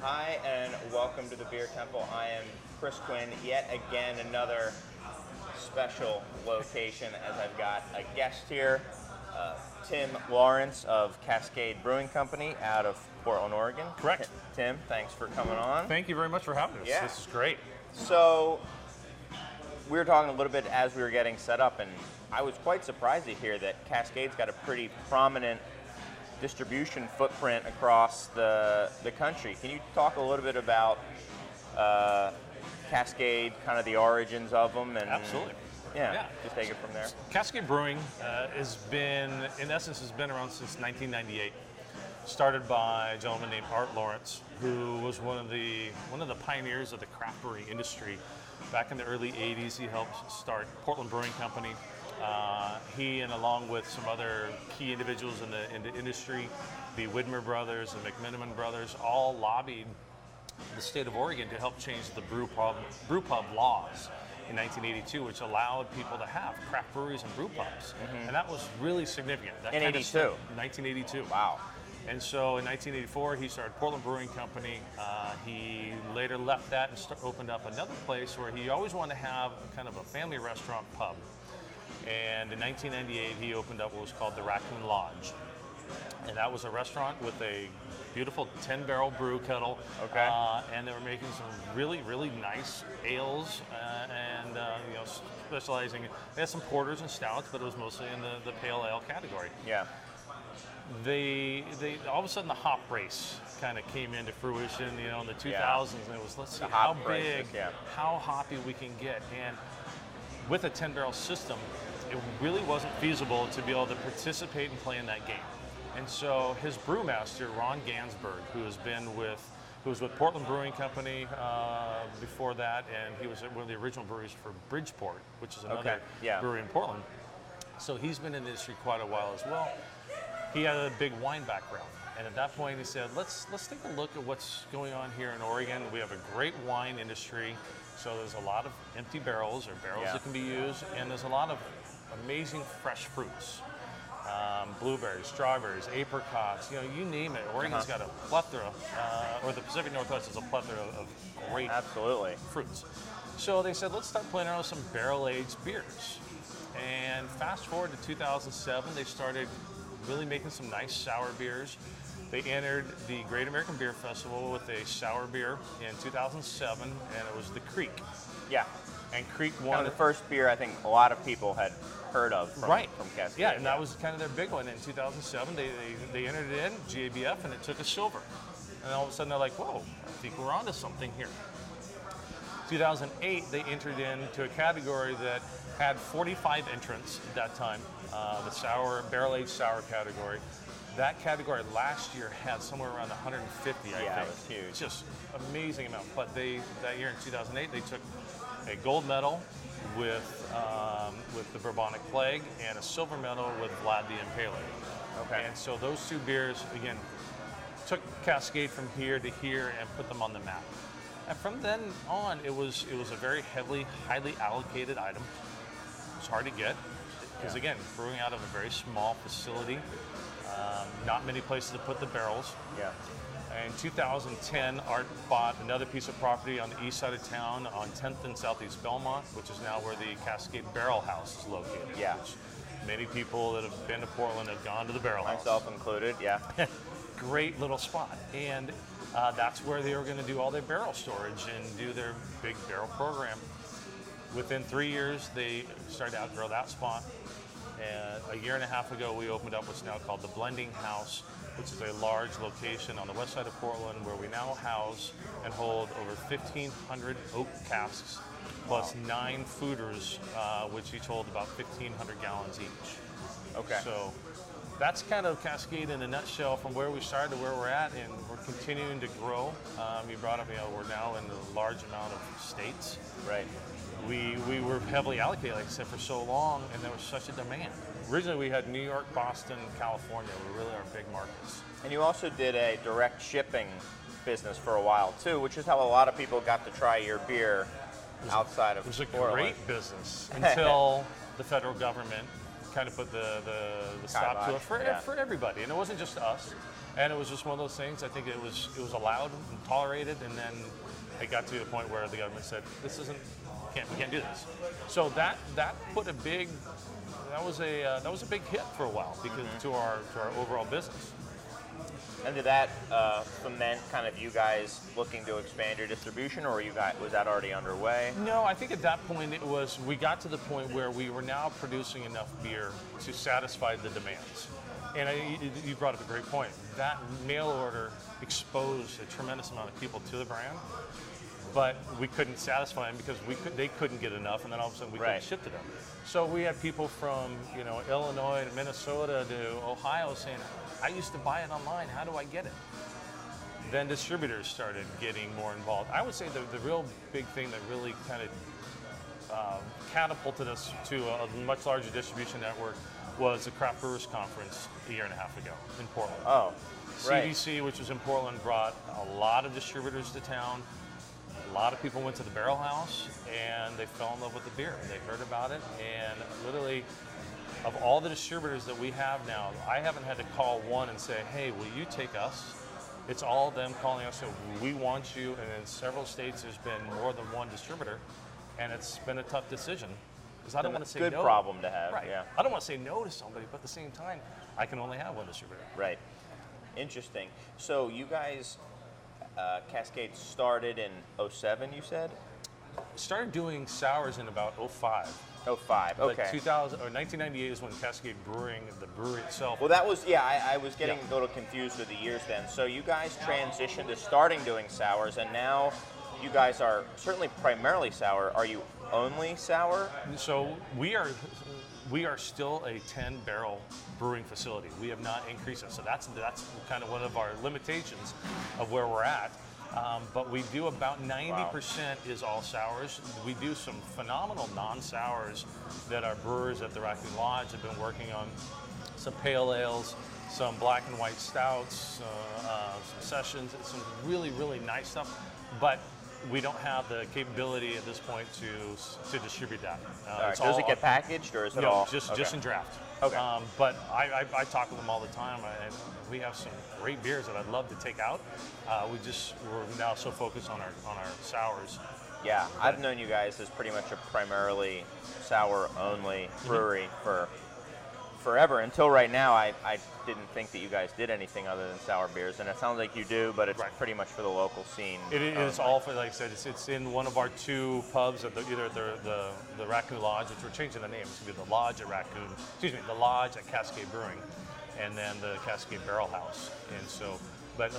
Hi, and welcome to the Beer Temple. I am Chris Quinn, yet again another special location as I've got a guest here, Tim Larrence of Cascade Brewing Company out of Portland, Oregon. Correct. Tim, thanks for coming on. Thank you very much for having us. Yeah. This is great. So, we were talking a little bit as we were getting set up, and I was quite surprised to hear that Cascade's got a pretty prominent distribution footprint across the country. Can you talk a little bit about Cascade, kind of the origins of them? And Absolutely. Yeah, just take it from there. Cascade Brewing has been around since 1998. Started by a gentleman named Larrence, who was one of the pioneers of the craft brewing industry. Back in the early 80s, he helped start Portland Brewing Company. He, and along with some other key individuals in the industry, the Widmer brothers, the McMiniman brothers, all lobbied the state of Oregon to help change the brew pub laws in 1982, which allowed people to have craft breweries and brew pubs. And that was really significant. That In kind of 82? stuff- 1982. Wow. And so in 1984, he started Portland Brewing Company. He later left that and opened up another place where he always wanted to have kind of a family restaurant pub. And in 1998, he opened up what was called the Raccoon Lodge. And that was a restaurant with a beautiful 10-barrel brew kettle. Okay. And they were making some really, really nice ales and specializing. They had some porters and stouts, but it was mostly in the pale ale category. Yeah. They all of a sudden the hop race kind of came into fruition, in the 2000s, and it was, let's see how big, how hoppy we can get. And with a 10-barrel system, it really wasn't feasible to be able to participate and play in that game. And so his brewmaster, Ron Gansberg, who was with Portland Brewing Company before that, and he was one of the original breweries for Bridgeport, which is another brewery in Portland. So he's been in the industry quite a while as well. He had a big wine background, and at that point he said, let's take a look at what's going on here in Oregon. We have a great wine industry, so there's a lot of empty barrels or barrels that can be used, and there's a lot of amazing fresh fruits. Blueberries, strawberries, apricots, you name it. Oregon's got a plethora, or the Pacific Northwest is a plethora of great fruits. So they said, let's start playing around with some barrel-aged beers. And fast forward to 2007, they started really making some nice sour beers. They entered the Great American Beer Festival with a sour beer in 2007, and it was the Creek. Yeah. And Creek won. Kind of the first beer I think a lot of people had heard of from Cascade. Yeah, and that was kind of their big one. In 2007, they entered it in, GABF, and it took a silver. And all of a sudden they're like, whoa, I think we're onto something here. 2008, they entered into a category that had 45 entrants at that time, the barrel-aged sour category. That category last year had somewhere around 150, I think. Yeah, it was huge. It's just amazing amount. But that year in 2008, they took a gold medal with the Bourbonic Plague and a silver medal with Vlad the Impaler. Okay. And so those two beers, again, took Cascade from here to here and put them on the map. And from then on, it was a very highly allocated item. It was hard to get because, again, brewing out of a very small facility, not many places to put the barrels. Yeah. In 2010, Art bought another piece of property on the east side of town on 10th and Southeast Belmont, which is now where the Cascade Barrel House is located. Yeah. Which many people that have been to Portland have gone to the Barrel House. Myself included, yeah. Great little spot. And that's where they were going to do all their barrel storage and do their big barrel program. Within 3 years, they started to outgrow that spot. And a year and a half ago, we opened up what's now called the Blending House, which is a large location on the west side of Portland where we now house and hold over 1,500 oak casks, plus 9 fooders, which each hold about 1,500 gallons each. Okay. So that's kind of Cascade in a nutshell from where we started to where we're at, and we're continuing to grow. You brought up, we're now in a large amount of states. Right. We were heavily allocated, like I said, for so long, and there was such a demand. Originally, we had New York, Boston, California were really our big markets. And you also did a direct shipping business for a while, too, which is how a lot of people got to try your beer outside of Portland. It was a great business until the federal government kind of put the stop to it for everybody, and it wasn't just us. And it was just one of those things. I think it was allowed and tolerated, and then it got to the point where the government said, we can't do this. So that put a big that was a big hit for a while because to our overall business. And did that foment kind of you guys looking to expand your distribution, or was that already underway? No, I think at that point we got to the point where we were now producing enough beer to satisfy the demands. And you brought up a great point. That mail order exposed a tremendous amount of people to the brand, but we couldn't satisfy them because they couldn't get enough, and then all of a sudden we couldn't ship to them. So we had people from Illinois to Minnesota to Ohio saying, I used to buy it online, how do I get it? Then distributors started getting more involved. I would say the real big thing that really kind of catapulted us to a much larger distribution network was the Craft Brewers Conference a year and a half ago in Portland. Oh, right. CDC, which was in Portland, brought a lot of distributors to town. A lot of people went to the Barrel House and they fell in love with the beer. They heard about it, and literally, of all the distributors that we have now, I haven't had to call one and say, hey, will you take us? It's all them calling us, so we want you, and in several states there's been more than one distributor, and it's been a tough decision. Because I don't want to say no. Good problem to have, right. Yeah. I don't want to say no to somebody, but at the same time, I can only have one distributor. Right. Interesting. So you guys, Cascade started in 2007, you said? Started doing sours in about 2005. 2005, okay. But 1998 is when Cascade Brewing, the brewery itself. Well, that was, I was getting a little confused with the years then. So you guys transitioned to starting doing sours, and now you guys are certainly primarily sour. Are you only sour? So we are still a 10-barrel brewing facility. We have not increased it. So that's kind of one of our limitations of where we're at. But we do about 90% is all sours. We do some phenomenal non-sours that our brewers at the Raccoon Lodge have been working on. Some pale ales, some black and white stouts, some sessions, some really, really nice stuff. But we don't have the capability at this point to distribute that. All right. Does it get packaged, or is it all? Just in draft. Okay. But I talk with them all the time, and we have some great beers that I'd love to take out. We're now so focused on our sours. Yeah, I've known you guys as pretty much a primarily sour only brewery for forever, until right now. I didn't think that you guys did anything other than sour beers, and it sounds like you do, but it's pretty much for the local scene. It is all for, like I said, it's in one of our two pubs at either the Raccoon Lodge, which we're changing the name. It's going to be the Lodge at the Lodge at Cascade Brewing, and then the Cascade Barrel House. And so, but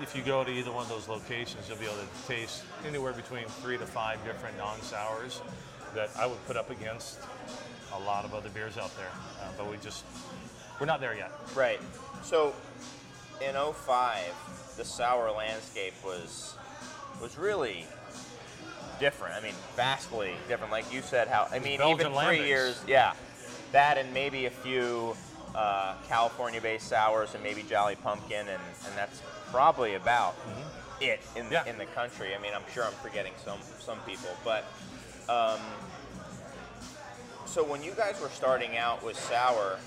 if you go to either one of those locations, you'll be able to taste anywhere between 3 to 5 different non-sours that I would put up against a lot of other beers out there, but we're not there yet. Right. So in 2005, the sour landscape was really different. I mean, vastly different. Like you said, even 3 years, that and maybe a few California-based sours and maybe Jolly Pumpkin, and that's probably about it in the country. I mean, I'm sure I'm forgetting some people, but. So when you guys were starting out with sour,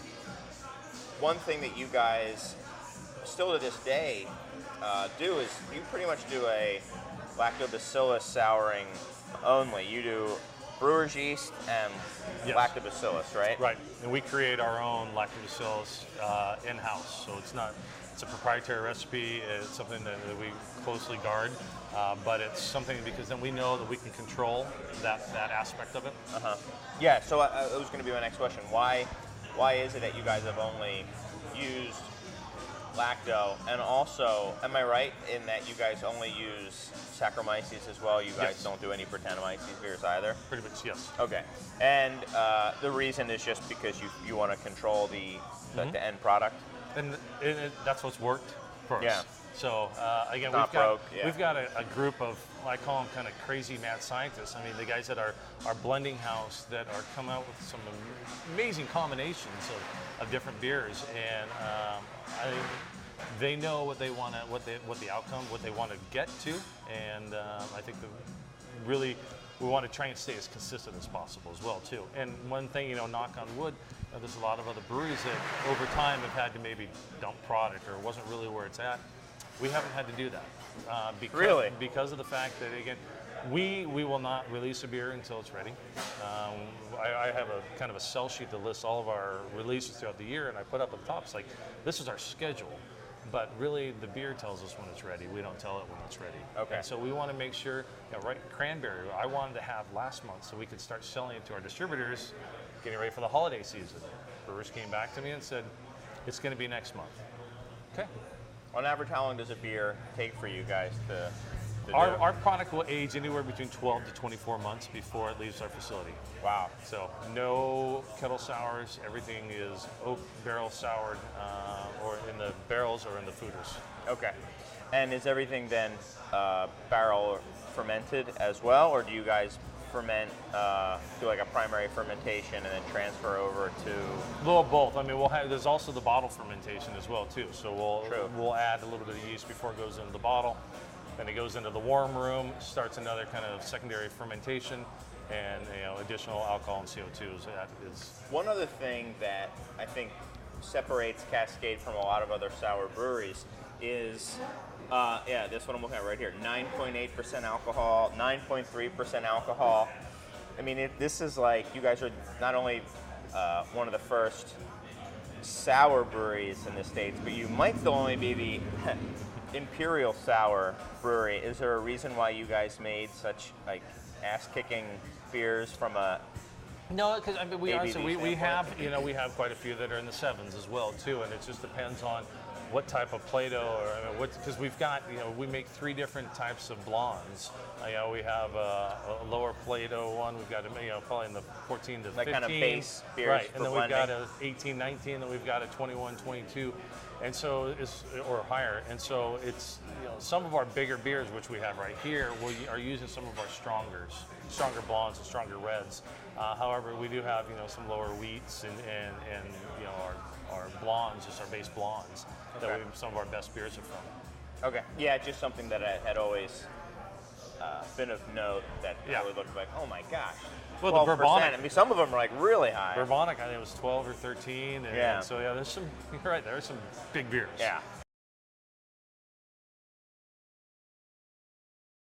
one thing that you guys still to this day do is you pretty much do a lactobacillus souring only. You do brewer's yeast and lactobacillus, right? Right, and we create our own lactobacillus in-house. So it's a proprietary recipe. It's something that we closely guard, but it's something because then we know that we can control that aspect of it. Yeah, so that was going to be my next question. Why is it that you guys have only used lacto? And also, am I right in that you guys only use Saccharomyces as well? You guys don't do any Brettanomyces beers either? Pretty much, yes. Okay. And the reason is just because you want to control the end product? And that's what's worked for us. Yeah. So again, we've got a group of, I call them kind of crazy mad scientists. I mean, the guys at our blending house that are come out with some amazing combinations of different beers, and they know what they want to, what the outcome, what they want to get to, and I think we want to try and stay as consistent as possible as well too. And one thing, knock on wood, there's a lot of other breweries that over time have had to maybe dump product or it wasn't really where it's at. We haven't had to do that. Because of the fact that, again, we will not release a beer until it's ready. I have a kind of a sell sheet that lists all of our releases throughout the year, and I put up at the top, it's like, this is our schedule. But really, the beer tells us when it's ready. We don't tell it when it's ready. Okay. And so we want to make sure, right, cranberry, I wanted to have last month so we could start selling it to our distributors, getting ready for the holiday season. Brewers came back to me and said, it's going to be next month. Okay. On average, how long does a beer take for you guys to Our product will age anywhere between 12 to 24 months before it leaves our facility. Wow. So no kettle sours. Everything is oak barrel soured, or in the barrels or in the fooders. Okay. And is everything then barrel fermented as well, or do you guys ferment, do like a primary fermentation and then transfer over to? A little of both. I mean, there's also the bottle fermentation as well too. So we'll add a little bit of yeast before it goes into the bottle. Then it goes into the warm room, starts another kind of secondary fermentation, and additional alcohol and CO2. So that is one other thing that I think separates Cascade from a lot of other sour breweries is, this one I'm looking at right here, 9.8% alcohol, 9.3% alcohol. I mean, this is like, you guys are not only one of the first sour breweries in the States, but you might still only be the Imperial Sour brewery. Is there a reason why you guys made such like ass-kicking beers from a? No, because I mean, we have quite a few that are in the 7s as well too, and it just depends on what type of Plato or because we've got we make 3 different types of blondes. We have a lower Plato one. We've got probably in the 14 to 15. Like kind of base beers, right? And then blending. we've got a 18, 19. Then we've got a 21, 22. And so or higher, and so it's some of our bigger beers, which we have right here, we are using some of our stronger blondes and stronger reds. However, we do have some lower wheats and our blondes, just our base blondes, that some of our best beers are from. Okay, yeah, just something that I had always been of note that really looked like, oh my gosh. Well, 12%. the Bourbonic. I mean, some of them are like really high. Bourbonic, I think it was 12 or 13. And so there's some. You're right. There are some big beers. Yeah.